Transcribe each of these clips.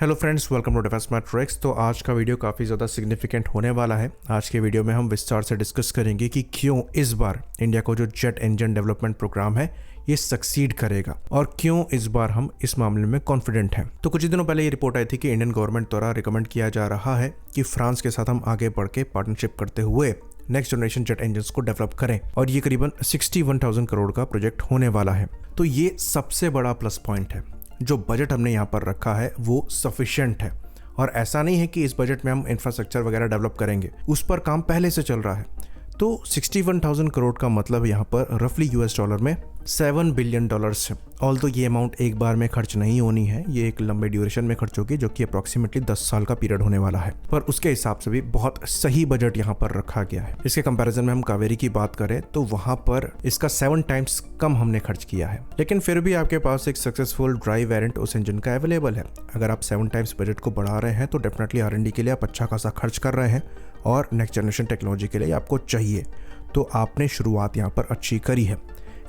Hello friends, welcome to defence matrix. तो आज का वीडियो काफ़ी ज़्यादा सिग्निफिकेंट होने वाला है। आज के वीडियो में हम विस्तार से डिस्कस करेंगे कि क्यों इस बार इंडिया को जो जेट इंजन डेवलपमेंट प्रोग्राम है ये सक्सीड करेगा और क्यों इस बार हम इस मामले में कॉन्फिडेंट हैं। तो कुछ ही दिनों पहले ये रिपोर्ट आई थी कि इंडियन गवर्नमेंट द्वारा रिकमेंड किया जा रहा है कि फ्रांस के साथ हम आगे बढ़ के पार्टनरशिप करते हुए नेक्स्ट जनरेशन जेट इंजन्स को डेवलप करें और ये करीबन 61,000 करोड़ का प्रोजेक्ट होने वाला है। तो ये सबसे बड़ा प्लस पॉइंट है। जो बजट हमने यहाँ पर रखा है वो सफिशिएंट है और ऐसा नहीं है कि इस बजट में हम इंफ्रास्ट्रक्चर वगैरह डेवलप करेंगे, उस पर काम पहले से चल रहा है। तो 61,000 करोड़ का मतलब यहाँ पर रफली $7 में $7 बिलियन है। ऑल्दो ये अमाउंट एक बार में खर्च नहीं होनी है, ये एक लंबे ड्यूरेशन में खर्च होगी जो कि अप्रॉक्सीमेटली 10 साल का पीरियड होने वाला है। पर उसके हिसाब से भी बहुत सही बजट यहाँ पर रखा गया है। इसके कंपैरिजन में हम कावेरी की बात करें तो वहाँ पर इसका 7 टाइम्स कम हमने खर्च किया है, लेकिन फिर भी आपके पास एक सक्सेसफुल ड्राई वेरिएंट उस इंजन का अवेलेबल है। अगर आप 7 टाइम्स बजट को बढ़ा रहे हैं तो डेफिनेटली R&D के लिए आप अच्छा खासा खर्च कर रहे हैं और नेक्स्ट जनरेशन टेक्नोलॉजी के लिए आपको चाहिए, तो आपने शुरुआत यहाँ पर अच्छी करी है।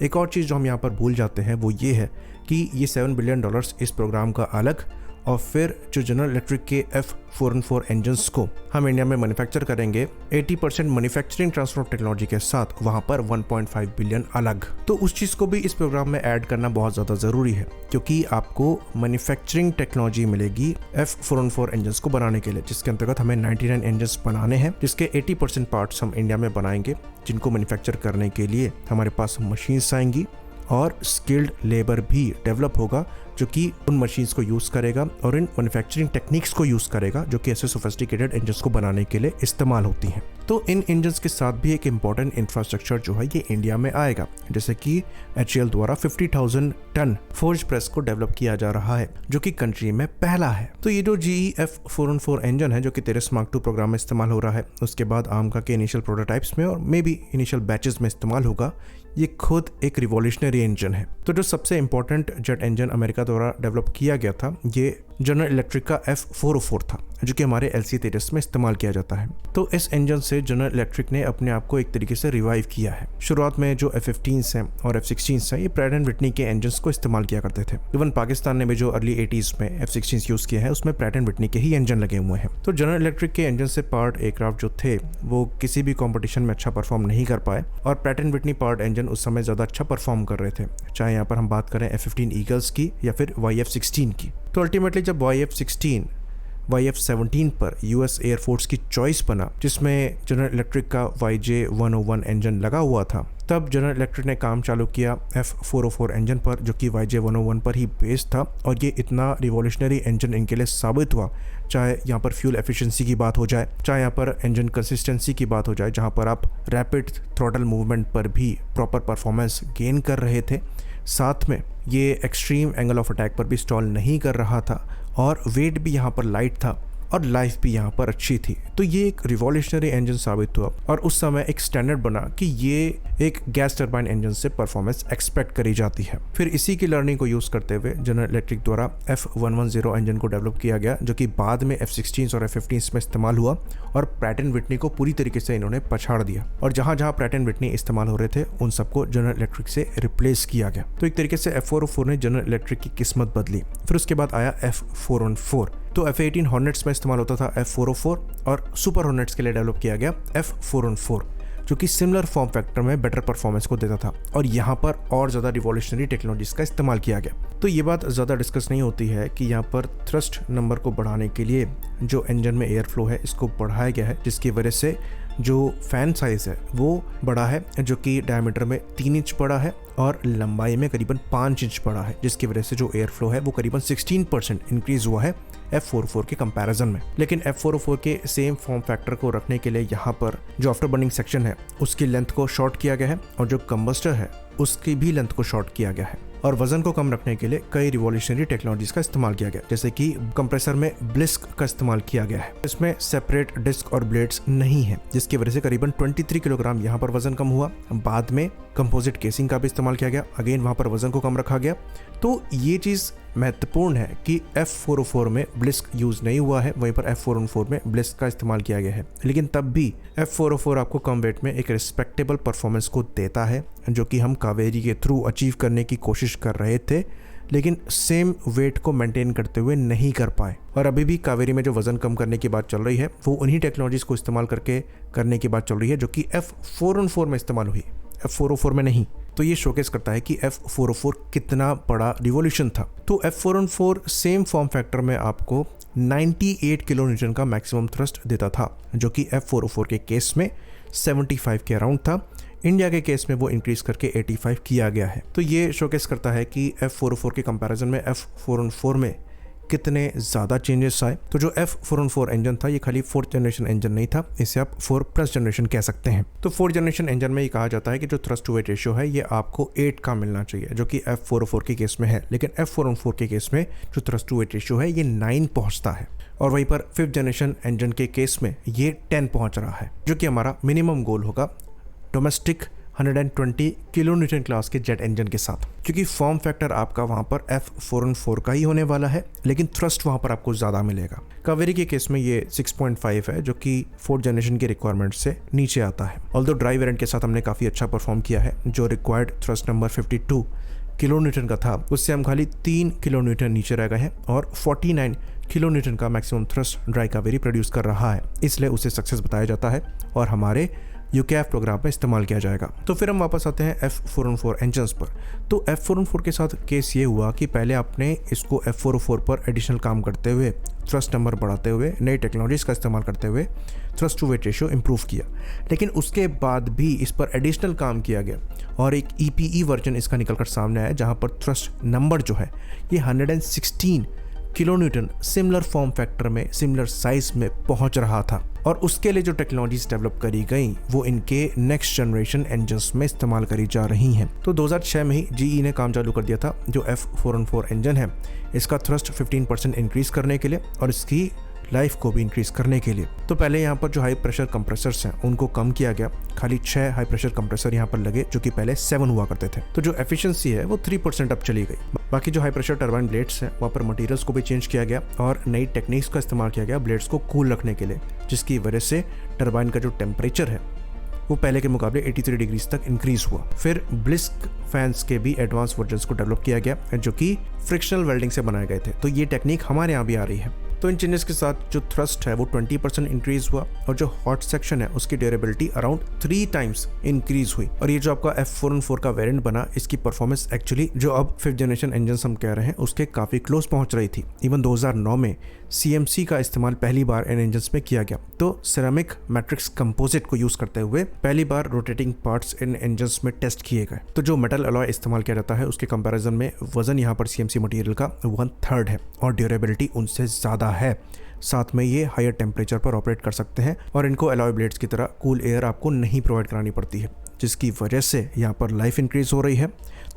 एक और चीज़ जो हम यहाँ पर भूल जाते हैं वो ये है कि ये $7 बिलियन इस प्रोग्राम का अलग, और फिर जो जनरल इलेक्ट्रिक के F414 इंजन्स को हम इंडिया में मैन्युफैक्चर करेंगे 80% मैन्युफैक्चरिंग ट्रांसफर टैक्नोलॉजी के साथ, वहाँ पर 1.5 बिलियन अलग। तो उस चीज़ को भी इस प्रोग्राम में ऐड करना बहुत ज़्यादा ज़रूरी है क्योंकि आपको मैन्युफैक्चरिंग टेक्नोलॉजी मिलेगी F414 इंजन्स को बनाने के लिए, जिसके अंतर्गत हमें 99 इंजन्स बनाने हैं, जिसके 80% पार्ट्स हम इंडिया में बनाएंगे, जिनको मैन्युफैक्चर करने के लिए हमारे पास मशीन्स आएंगी और स्किल्ड लेबर भी डेवलप होगा जो कि उन मशीन्स को यूज़ करेगा और इन मैन्युफैक्चरिंग टेक्निक्स को यूज़ करेगा जो कि ऐसे सोफिस्टिकेटेड इंजन्स को बनाने के लिए इस्तेमाल होती हैं। तो इन इंजन्स के साथ भी एक इम्पॉर्टेंट इंफ्रास्ट्रक्चर जो है ये इंडिया में आएगा, जैसे कि HAL द्वारा 50,000 टन फोर्ज प्रेस को डेवलप किया जा रहा है जो कि कंट्री में पहला है। तो ये जो GE F414 इंजन है जो कि तेरस मार्क 2 प्रोग्राम में इस्तेमाल हो रहा है, उसके बाद आमका के इनिशियल प्रोटोटाइप्स में और मे बी इनिशियल बैचेस में इस्तेमाल होगा, ये खुद एक रिवॉल्यूशनरी इंजन है। तो जो सबसे इंपॉर्टेंट जेट इंजन अमेरिका द्वारा डेवलप किया गया था ये जनरल इलेक्ट्रिक का F404 था जो कि हमारे LC तेजस में इस्तेमाल किया जाता है। तो इस इंजन से जनरल इलेक्ट्रिक ने अपने आप को एक तरीके से रिवाइव किया है। शुरुआत में जो F-15s हैं और F-16s हैं ये प्रैट एंड विटनी के इंजन्स को इस्तेमाल किया करते थे। इवन पाकिस्तान ने भी जो अर्ली 80s में F-16s यूज किए हैं उसमें प्रैट एंड विटनी के ही इंजन लगे हुए हैं। तो जनरल इलेक्ट्रिक के इंजन से पार्ट एयरक्राफ्ट जो थे वो किसी भी कॉम्पिटिशन में अच्छा परफॉर्म नहीं कर पाए और Pratt and Whitney part engine उस समय ज़्यादा अच्छा परफॉर्म कर रहे थे, चाहे यहाँ पर हम बात करें F-15 ईगल्स की या फिर YF-16 की। तो अल्टीमेटली जब YF-16 YF-17 पर US एयरफोर्स की चॉइस बना जिसमें जनरल इलेक्ट्रिक का YJ-101 इंजन लगा हुआ था, तब जनरल इलेक्ट्रिक ने काम चालू किया F404 इंजन पर जो कि YJ-101 पर ही बेस्ड था और ये इतना रिवॉल्यूशनरी इंजन इनके लिए साबित हुआ, चाहे यहाँ पर फ्यूल एफिशिएंसी की बात हो जाए, चाहे यहाँ पर इंजन कंसिस्टेंसी की बात हो जाए, जहाँ पर आप रैपिड थ्रॉटल मूवमेंट पर भी प्रॉपर परफॉर्मेंस गेन कर रहे थे, साथ में ये एक्सट्रीम एंगल ऑफ अटैक पर भी स्टॉल नहीं कर रहा था और वेट भी यहाँ पर लाइट था और लाइफ भी यहाँ पर अच्छी थी। तो ये एक रिवॉल्यूशनरी इंजन साबित हुआ और उस समय एक स्टैंडर्ड बना कि ये एक गैस टर्बाइन इंजन से परफॉर्मेंस एक्सपेक्ट करी जाती है। फिर इसी की लर्निंग को यूज़ करते हुए जनरल इलेक्ट्रिक द्वारा F110 इंजन को डेवलप किया गया जो कि बाद में F-16s और F-15s में इस्तेमाल हुआ और प्रैट एंड विटनी को पूरी तरीके से इन्होंने पछाड़ दिया और जहाँ जहाँ प्रैट एंड विटनी इस्तेमाल हो रहे थे उन सबको जनरल इलेक्ट्रिक से रिप्लेस किया गया। तो एक तरीके से F404 ने जनरल इलेक्ट्रिक की किस्मत बदली। फिर उसके बाद आया F414। तो F-18 हॉर्नेट्स में इस्तेमाल होता था F404 और सुपर हॉर्नेट्स के लिए डेवलप किया गया F414 जो कि सिमिलर फॉर्म फैक्टर में बेटर परफॉर्मेंस को देता था और यहाँ पर और ज़्यादा रिवॉल्यूशनरी टेक्नोलॉजीज का इस्तेमाल किया गया। तो ये बात ज़्यादा डिस्कस नहीं होती है कि यहाँ पर थ्रस्ट नंबर को बढ़ाने के लिए जो इंजन में एयर फ्लो है इसको बढ़ाया गया है, जिसकी वजह से जो फैन साइज़ है वो बड़ा है जो कि डायमीटर में 3 इंच बड़ा है और लंबाई में करीबन 5 इंच बड़ा है, जिसकी वजह से जो एयर फ्लो है वो करीबन 16% इंक्रीज हुआ है F404 के कंपैरिजन में। लेकिन F404 के सेम फॉर्म फैक्टर को रखने के लिए यहाँ पर जो आफ्टर बर्निंग सेक्शन है उसकी लेंथ को शॉर्ट किया गया है और जो कंबस्टर है उसकी भी लेंथ को शॉर्ट किया गया है और वजन को कम रखने के लिए कई रिवॉल्यूशनरी टेक्नोलॉजीज का इस्तेमाल किया गया, जैसे कि कंप्रेसर में ब्लिस्क का इस्तेमाल किया गया है। इसमें सेपरेट डिस्क और ब्लेड्स नहीं है, जिसकी वजह से करीबन 23 किलोग्राम यहाँ पर वजन कम हुआ। बाद में कंपोजिट केसिंग का भी इस्तेमाल किया गया, अगेन वहाँ पर वजन को कम रखा गया। तो ये चीज़ महत्वपूर्ण है कि F404 में ब्लिस्क यूज़ नहीं हुआ है, वहीं पर F414 में ब्लिस्क का इस्तेमाल किया गया है, लेकिन तब भी F404 आपको कम वेट में एक रिस्पेक्टेबल परफॉर्मेंस को देता है जो कि हम कावेरी के थ्रू अचीव करने की कोशिश कर रहे थे लेकिन सेम वेट को मेंटेन करते हुए नहीं कर पाए। और अभी भी कावेरी में जो वजन कम करने की बात चल रही है वो उन्हीं टेक्नोलॉजीज को इस्तेमाल करके करने की बात चल रही है जो कि F414 में इस्तेमाल हुई, F404 में नहीं। तो ये शोकेस करता है कि F404 कितना बड़ा रिवॉल्यूशन था। तो F414 सेम फॉर्म फैक्टर में आपको 98 किलो न्यूटन का मैक्सिमम थ्रस्ट देता था, जो कि F404 के केस में 75 के अराउंड था। इंडिया के केस में वो इंक्रीज करके 85 किया गया है। तो ये शोकेस करता है कि F404 के कंपैरिजन में F414 में कितने ज़्यादा चेंजेस आए। तो जो F414 इंजन था ये खाली 4th जनरेशन इंजन नहीं था, इसे आप 4+ जनरेशन कह सकते हैं। तो 4th जनरेशन इंजन में ये कहा जाता है कि जो थ्रस्ट टू वेट रेशियो है ये आपको 8 का मिलना चाहिए, जो कि F404 के केस में है। लेकिन F414 के केस में जो थ्रस्ट टू वेट रेशियो है ये 9 पहुंचता है, और वहीं पर 5th जनरेशन इंजन के केस में ये 10 पहुंच रहा है, जो कि हमारा मिनिमम गोल होगा डोमेस्टिक 120 किलो न्यूटन क्लास के जेट इंजन के साथ, क्योंकि फॉर्म फैक्टर आपका वहां पर F414 का ही होने वाला है, लेकिन थ्रस्ट वहां पर आपको ज़्यादा मिलेगा। कावेरी के केस में ये 6.5 है, जो कि 4th जनरेशन के रिक्वायरमेंट से नीचे आता है। ऑल्दो ड्राई वेरिएंट के साथ हमने काफ़ी अच्छा परफॉर्म किया है। जो required thrust number 52 kilo Newton का था उससे हम खाली 3 किलो न्यूटन नीचे रह गए हैं, और 49 किलो न्यूटन का maximum thrust dry Kaveri produce कर रहा है, इसलिए उसे सक्सेस बताया जाता है और हमारे UCAF प्रोग्राम में इस्तेमाल किया जाएगा। तो फिर हम वापस आते हैं F414 इंजन्स पर। तो F414 के साथ केस ये हुआ कि पहले आपने इसको F404 पर एडिशनल काम करते हुए, थ्रस्ट नंबर बढ़ाते हुए, नई टेक्नोलॉजीज का इस्तेमाल करते हुए thrust to weight ratio improve किया, लेकिन उसके बाद भी इस पर एडिशनल काम किया गया और एक EPE वर्जन इसका निकल कर सामने आया, जहाँ पर थ्रस्ट नंबर जो है ये 116 kilo Newton similar form factor में, सिमिलर साइज में पहुंच रहा था। और उसके लिए जो टेक्नोलॉजीज डेवलप करी गई वो इनके नेक्स्ट जनरेशन इंजन्स में इस्तेमाल करी जा रही हैं। तो 2006 में ही GE ने काम चालू कर दिया था जो F414 इंजन है, इसका थ्रस्ट 15% इंक्रीज करने के लिए और इसकी लाइफ को भी इंक्रीज करने के लिए। तो पहले यहाँ पर जो हाई प्रेशर कंप्रेसर्स हैं उनको कम किया गया, खाली 6 हाई प्रेशर कंप्रेसर यहाँ पर लगे, जो कि पहले 7 हुआ करते थे। तो जो एफिशिएंसी है वो 3% अब चली गई। बाकी जो हाई प्रेशर टरबाइन ब्लेड्स हैं वहाँ पर मटेरियल्स को भी चेंज किया गया और नई टेक्निक्स का इस्तेमाल किया गया ब्लेड्स को कूल रखने के लिए, जिसकी वजह से टरबाइन का जो टेम्परेचर है वो पहले के मुकाबले 83 डिग्रीज तक इंक्रीज हुआ। फिर ब्लिस्क फैंस के भी एडवांस वर्जन्स को डेवलप किया गया जो कि फ्रिक्शनल वेल्डिंग से बनाए गए थे। तो ये टेक्निक हमारे यहाँ भी आ रही है। तो इन चेंजेस के साथ जो थ्रस्ट है वो 20% इंक्रीज हुआ और जो हॉट सेक्शन है उसकी ड्यूरेबिलिटी अराउंड 3 टाइम्स इंक्रीज हुई। और ये जो आपका F414 का वेरिएंट बना, इसकी परफॉर्मेंस एक्चुअली जो अब 5th जनरेशन इंजन हम कह रहे हैं उसके काफ़ी क्लोज पहुंच रही थी। इवन 2009 में CMC का इस्तेमाल पहली बार इन इंजन्स में किया गया। तो सिरेमिक मैट्रिक्स कंपोजिट को यूज करते हुए पहली बार रोटेटिंग पार्ट्स इन इंजन्स में टेस्ट किए गए। तो जो मेटल अलॉय इस्तेमाल किया जाता है उसके कंपैरिजन में वजन यहाँ पर CMC मटेरियल का 1/3 है और ड्यूरेबिलिटी उनसे ज़्यादा है। साथ में ये हायर टेम्परेचर पर ऑपरेट कर सकते हैं और इनको अलॉय ब्लेड्स की तरह कूल एयर आपको नहीं प्रोवाइड करानी पड़ती है, जिसकी वजह से यहाँ पर लाइफ इंक्रीज हो रही है,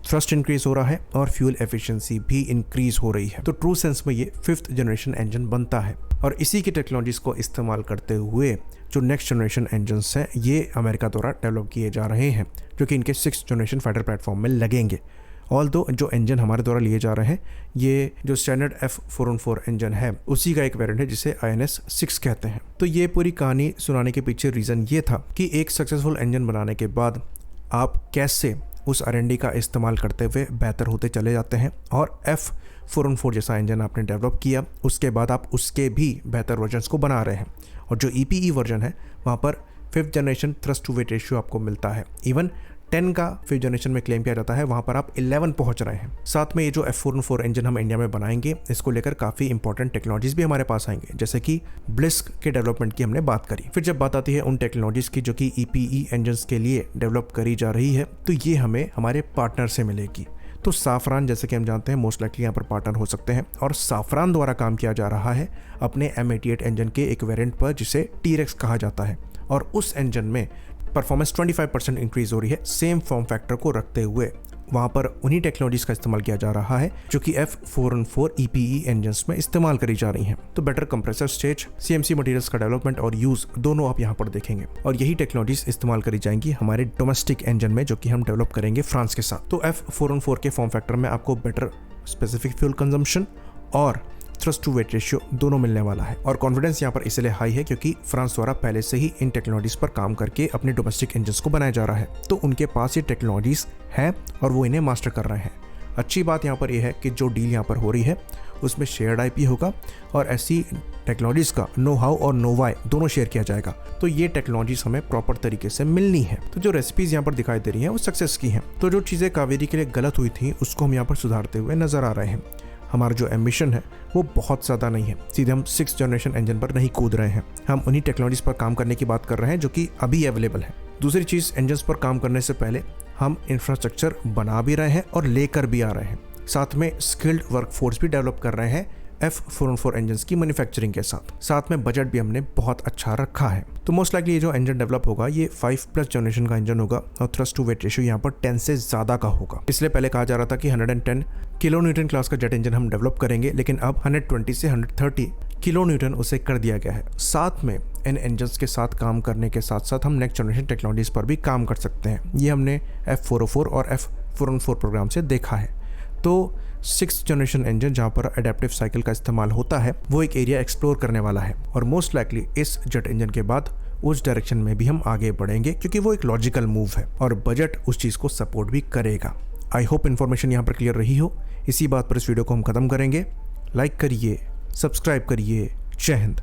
थ्रस्ट इंक्रीज हो रहा है और फ्यूल एफिशिएंसी भी इंक्रीज हो रही है। तो ट्रू सेंस में ये 5th जनरेशन इंजन बनता है और इसी की टेक्नोलॉजीज को इस्तेमाल करते हुए जो नेक्स्ट जनरेशन इंजन्स हैं ये अमेरिका द्वारा डेवलप किए जा रहे हैं, जो कि इनके 6th जनरेशन फाइटर प्लेटफॉर्म में लगेंगे। ऑल्दो जो इंजन हमारे द्वारा लिए जा रहे हैं ये जो स्टैंडर्ड F414 इंजन है उसी का एक वेरिएंट है जिसे INS-6 कहते हैं। तो ये पूरी कहानी सुनाने के पीछे रीज़न ये था कि एक सक्सेसफुल इंजन बनाने के बाद आप कैसे उस R&D का इस्तेमाल करते हुए बेहतर होते चले जाते हैं और F414 जैसा इंजन आपने डेवलप किया उसके बाद आप उसके भी बेहतर वर्जन्स को बना रहे हैं। और जो EPE वर्जन है वहाँ पर 5th generation thrust to weight ratio आपको मिलता है। इवन 10 का 5th जनरेशन में क्लेम किया जाता है, वहाँ पर आप 11 पहुँच रहे हैं। साथ में ये जो F414 इंजन हम इंडिया में बनाएंगे इसको लेकर काफ़ी इंपॉर्टेंट टेक्नोलॉजीज भी हमारे पास आएंगे, जैसे कि ब्लिस्क के डेवलपमेंट की हमने बात करी। फिर जब बात आती है उन टेक्नोलॉजीज की जो कि EPE इंजन्स के लिए डेवलप करी जा रही है, तो ये हमें हमारे पार्टनर से मिलेगी। तो साफरान जैसे कि हम जानते हैं मोस्ट लाइकली यहाँ पर पार्टनर हो सकते हैं और साफरान द्वारा काम किया जा रहा है अपने M88 इंजन के एक वेरिएंट पर जिसे T-Rex कहा जाता है और उस इंजन में परफॉर्मेंस 25% इंक्रीज हो रही है सेम फॉर्म फैक्टर को रखते हुए। वहाँ पर उन्हीं टेक्नोलॉजीज का इस्तेमाल किया जा रहा है जो कि F414 EPE इंजन्स में इस्तेमाल करी जा रही हैं। तो better compressor stage, CMC materials का डेवलपमेंट और यूज़ दोनों आप यहाँ पर देखेंगे और यही टेक्नोलॉजीज इस्तेमाल करी जाएंगी हमारे डोमेस्टिक इंजन में जो कि हम डेवलप करेंगे फ्रांस के साथ। तो F414 के फॉर्म फैक्टर में आपको बेटर स्पेसिफिक फ्यूल कंजम्पशन और थ्रस्ट टू वेट रेशियो दोनों मिलने वाला है और कॉन्फिडेंस यहाँ पर इसलिए हाई है क्योंकि फ्रांस द्वारा पहले से ही इन टेक्नोलॉजीज पर काम करके अपने डोमेस्टिक इंजन्स को बनाया जा रहा है। तो उनके पास ये टेक्नोलॉजीज हैं और वो इन्हें मास्टर कर रहे हैं। अच्छी बात यहाँ पर यह है कि जो डील यहाँ पर हो रही है उसमें शेयर्ड आईपी होगा और ऐसी टेक्नोलॉजीज़ का नो हाउ और नो वाई दोनों शेयर किया जाएगा। तो ये टेक्नोलॉजीज हमें प्रॉपर तरीके से मिलनी है। तो जो रेसिपीज यहाँ पर दिखाई दे रही हैं वो सक्सेस की हैं। तो जो चीज़ें कावेरी के लिए गलत हुई थी उसको हम यहाँ पर सुधारते हुए नजर आ रहे हैं। हमारा जो एम्बिशन है वो बहुत ज़्यादा नहीं है, सीधे हम 6th जनरेशन इंजन पर नहीं कूद रहे हैं। हम उन्हीं टेक्नोलॉजीज पर काम करने की बात कर रहे हैं जो कि अभी अवेलेबल है। दूसरी चीज़, इंजन्स पर काम करने से पहले हम इंफ्रास्ट्रक्चर बना भी रहे हैं और लेकर भी आ रहे हैं। साथ में स्किल्ड वर्कफोर्स भी डेवलप कर रहे हैं F414 इंजन्स की मैन्युफैक्चरिंग के साथ में बजट भी हमने बहुत अच्छा रखा है। तो मोस्ट लाइकली ये जो इंजन डेवलप होगा ये 5+ जनरेशन का इंजन होगा और थ्रस्ट टू वेट रेशियो यहाँ पर 10 से ज़्यादा का होगा। इसलिए पहले कहा जा रहा था कि 110 किलो न्यूटन क्लास का जेट इंजन हम डेवलप करेंगे, लेकिन अब 120 से 130 किलो न्यूटन उसे कर दिया गया है। साथ में इन इंजन्स के साथ काम करने के साथ साथ हम नेक्स्ट जनरेशन टेक्नोलॉजीज पर भी काम कर सकते हैं। ये हमने F404 और F414 प्रोग्राम से देखा है। तो 6th जनरेशन इंजन जहाँ पर एडेप्टिव साइकिल का इस्तेमाल होता है वो एक एरिया एक्सप्लोर करने वाला है और मोस्ट लाइकली इस जेट इंजन के बाद उस डायरेक्शन में भी हम आगे बढ़ेंगे, क्योंकि वो एक लॉजिकल मूव है और बजट उस चीज़ को सपोर्ट भी करेगा। आई होप इन्फॉर्मेशन यहाँ पर क्लियर रही हो। इसी बात पर इस वीडियो को हम खत्म करेंगे। लाइक करिए, सब्सक्राइब करिए। जय हिंद।